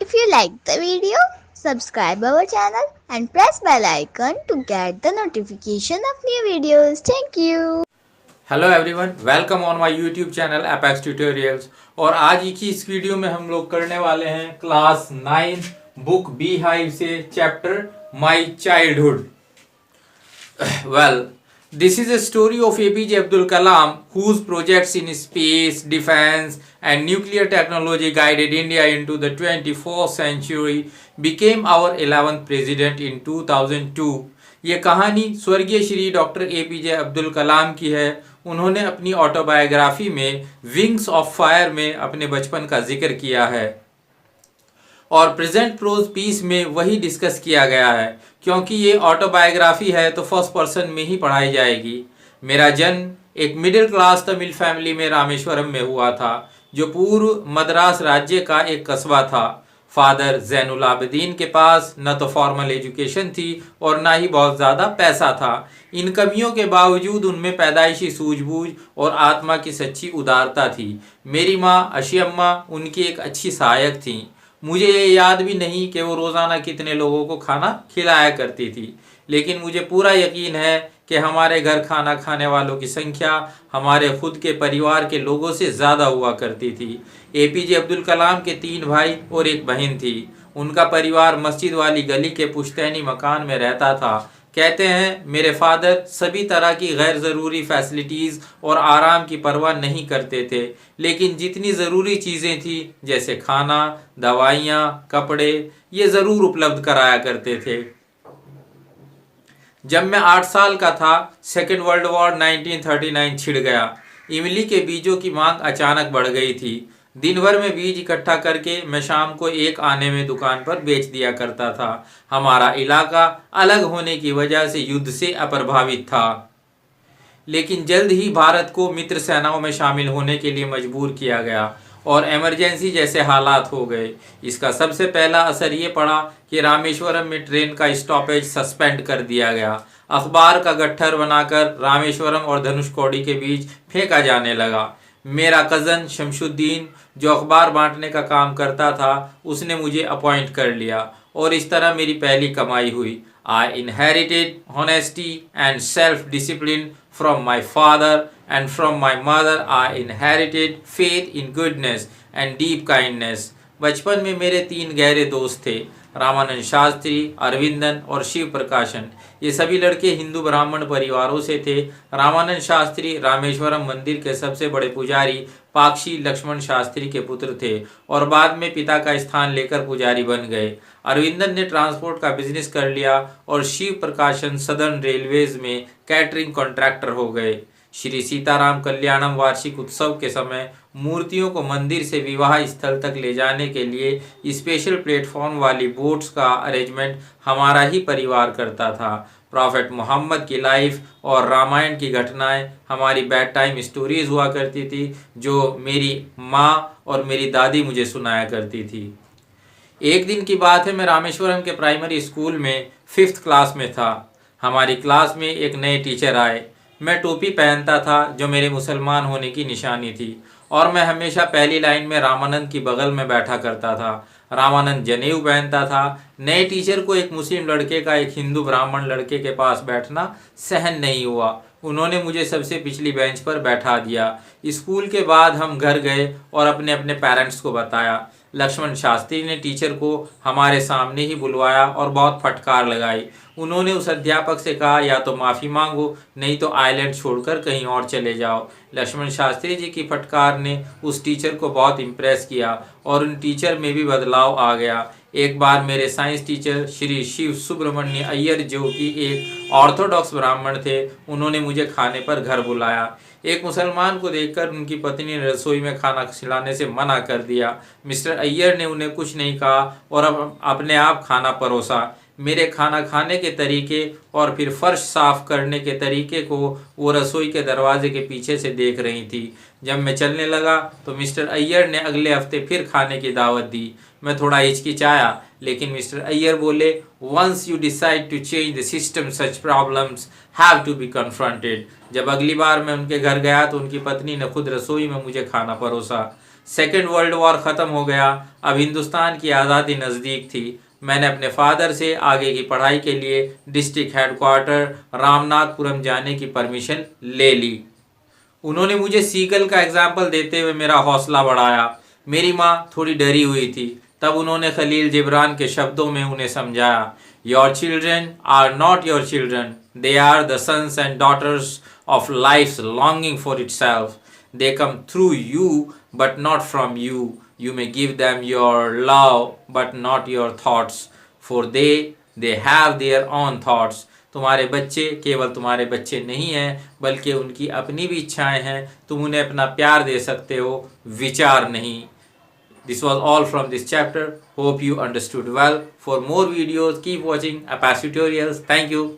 If you like the video, subscribe our channel and press bell icon to get the notification of new videos. Thank you. Hello everyone, welcome on my YouTube channel apex tutorials. और आज की इस video में हम लोग करने वाले हैं क्लास 9 बुक बी हाइव से chapter my childhood. Well, this is a story of APJ Abdul Kalam, whose projects in space, defense, and nuclear technology guided India into the 21st century, became our 11th president in 2002. ये कहानी स्वर्गीय Shri doctor APJ Abdul Kalam की है। उन्होंने अपनी autobiography में wings of fire में अपने बचपन का जिक्र किया है और प्रेजेंट प्रोज पीस में वही डिस्कस किया गया है। क्योंकि ये ऑटोबायोग्राफी है तो फर्स्ट पर्सन में ही पढ़ाई जाएगी। मेरा जन्म एक मिडिल क्लास तमिल फैमिली में रामेश्वरम में हुआ था, जो पूर्व मद्रास राज्य का एक कस्बा था। फादर जैनुल आबिदीन के पास न तो फॉर्मल एजुकेशन थी और ना ही बहुत ज़्यादा पैसा था। इन कमियों के बावजूद उनमें पैदाइशी सूझबूझ और आत्मा की सच्ची उदारता थी। मेरी माँ अशियम्मा उनकी एक अच्छी सहायक थी। मुझे ये याद भी नहीं कि वो रोज़ाना कितने लोगों को खाना खिलाया करती थी, लेकिन मुझे पूरा यकीन है कि हमारे घर खाना खाने वालों की संख्या हमारे खुद के परिवार के लोगों से ज़्यादा हुआ करती थी। APJ अब्दुल कलाम के 3 भाई और एक बहन थी। उनका परिवार मस्जिद वाली गली के पुश्तैनी मकान में रहता था। कहते हैं मेरे फादर सभी तरह की गैर ज़रूरी फैसिलिटीज़ और आराम की परवाह नहीं करते थे, लेकिन जितनी ज़रूरी चीज़ें थी जैसे खाना, दवाइयाँ, कपड़े, ये ज़रूर उपलब्ध कराया करते थे। जब मैं 8 साल का था, सेकेंड वर्ल्ड वॉर 1939 छिड़ गया। इमली के बीजों की मांग अचानक बढ़ गई थी। दिन भर में बीज इकट्ठा करके मैं शाम को 1 आने में दुकान पर बेच दिया करता था। हमारा इलाका अलग होने की वजह से युद्ध से अप्रभावित था, लेकिन जल्द ही भारत को मित्र सेनाओं में शामिल होने के लिए मजबूर किया गया और इमरजेंसी जैसे हालात हो गए। इसका सबसे पहला असर ये पड़ा कि रामेश्वरम में ट्रेन का स्टॉपेज सस्पेंड कर दिया गया। अखबार का गट्ठर बनाकर रामेश्वरम और धनुषकोडी के बीच फेंका जाने लगा। मेरा कज़न शमशुद्दीन, जो अखबार बांटने का काम करता था, उसने मुझे अपॉइंट कर लिया और इस तरह मेरी पहली कमाई हुई। आई inherited honesty and self-discipline from my father, and from my mother I inherited faith in goodness and deep kindness. बचपन में मेरे 3 गहरे दोस्त थे, रामानंद शास्त्री, अरविंदन और शिव प्रकाशन। ये सभी लड़के हिंदू ब्राह्मण परिवारों से थे। रामानंद शास्त्री रामेश्वरम मंदिर के सबसे बड़े पुजारी पाक्षी लक्ष्मण शास्त्री के पुत्र थे और बाद में पिता का स्थान लेकर पुजारी बन गए। अरविंदन ने ट्रांसपोर्ट का बिजनेस कर लिया और शिव प्रकाशन सदर्न रेलवेज में कैटरिंग कॉन्ट्रैक्टर हो गए। श्री सीताराम कल्याणम वार्षिक उत्सव के समय मूर्तियों को मंदिर से विवाह स्थल तक ले जाने के लिए स्पेशल प्लेटफॉर्म वाली बोट्स का अरेंजमेंट हमारा ही परिवार करता था। प्रॉफेट मोहम्मद की लाइफ और रामायण की घटनाएं हमारी बेड टाइम स्टोरीज हुआ करती थी, जो मेरी माँ और मेरी दादी मुझे सुनाया करती थी। एक दिन की बात है, मैं रामेश्वरम के प्राइमरी स्कूल में 5th क्लास में था। हमारी क्लास में एक नए टीचर आए। मैं टोपी पहनता था, जो मेरे मुसलमान होने की निशानी थी, और मैं हमेशा पहली लाइन में रामानंद की बगल में बैठा करता था। रामानंद जनेऊ पहनता था। नए टीचर को एक मुस्लिम लड़के का एक हिंदू ब्राह्मण लड़के के पास बैठना सहन नहीं हुआ। उन्होंने मुझे सबसे पिछली बेंच पर बैठा दिया। स्कूल के बाद हम घर गए और अपने अपने पेरेंट्स को बताया। लक्ष्मण शास्त्री ने टीचर को हमारे सामने ही बुलवाया और बहुत फटकार लगाई। उन्होंने उस अध्यापक से कहा, या तो माफ़ी मांगो, नहीं तो आइलैंड छोड़कर कहीं और चले जाओ। लक्ष्मण शास्त्री जी की फटकार ने उस टीचर को बहुत इम्प्रेस किया और उन टीचर में भी बदलाव आ गया। एक बार मेरे साइंस टीचर श्री शिव सुब्रमण्य अय्यर, जो कि एक ऑर्थोडॉक्स ब्राह्मण थे, उन्होंने मुझे खाने पर घर बुलाया। एक मुसलमान को देखकर उनकी पत्नी ने रसोई में खाना खिलाने से मना कर दिया। मिस्टर अय्यर ने उन्हें कुछ नहीं कहा और अब अपने आप खाना परोसा। मेरे खाना खाने के तरीके और फिर फर्श साफ करने के तरीके को वो रसोई के दरवाजे के पीछे से देख रही थी। जब मैं चलने लगा तो मिस्टर अय्यर ने अगले हफ्ते फिर खाने की दावत दी। मैं थोड़ा हिचकिचाया, लेकिन मिस्टर अय्यर बोले, once you decide to change the system such problems have to be confronted. जब अगली बार मैं उनके घर गया तो उनकी पत्नी ने खुद रसोई में मुझे खाना परोसा। सेकेंड वर्ल्ड वॉर ख़त्म हो गया, अब हिंदुस्तान की आज़ादी नज़दीक थी। मैंने अपने फादर से आगे की पढ़ाई के लिए डिस्ट्रिक्ट हेडक्वार्टर रामनाथपुरम जाने की परमिशन ले ली। उन्होंने मुझे सीगल का एग्जाम्पल देते हुए मेरा हौसला बढ़ाया। मेरी माँ थोड़ी डरी हुई थी, तब उन्होंने खलील जिब्रान के शब्दों में उन्हें समझाया, your children are not your children, they are the sons and daughters of life's longing for itself, they come through you but not from you. You may give them your love but not your thoughts, for they have their own thoughts. तुम्हारे बच्चे केवल तुम्हारे बच्चे नहीं हैं, बल्कि उनकी अपनी भी इच्छाएं हैं। तुम उन्हें अपना प्यार दे सकते हो, विचार नहीं। This was all from this chapter. Hope you understood well. For more videos, keep watching Apache Tutorials. Thank you.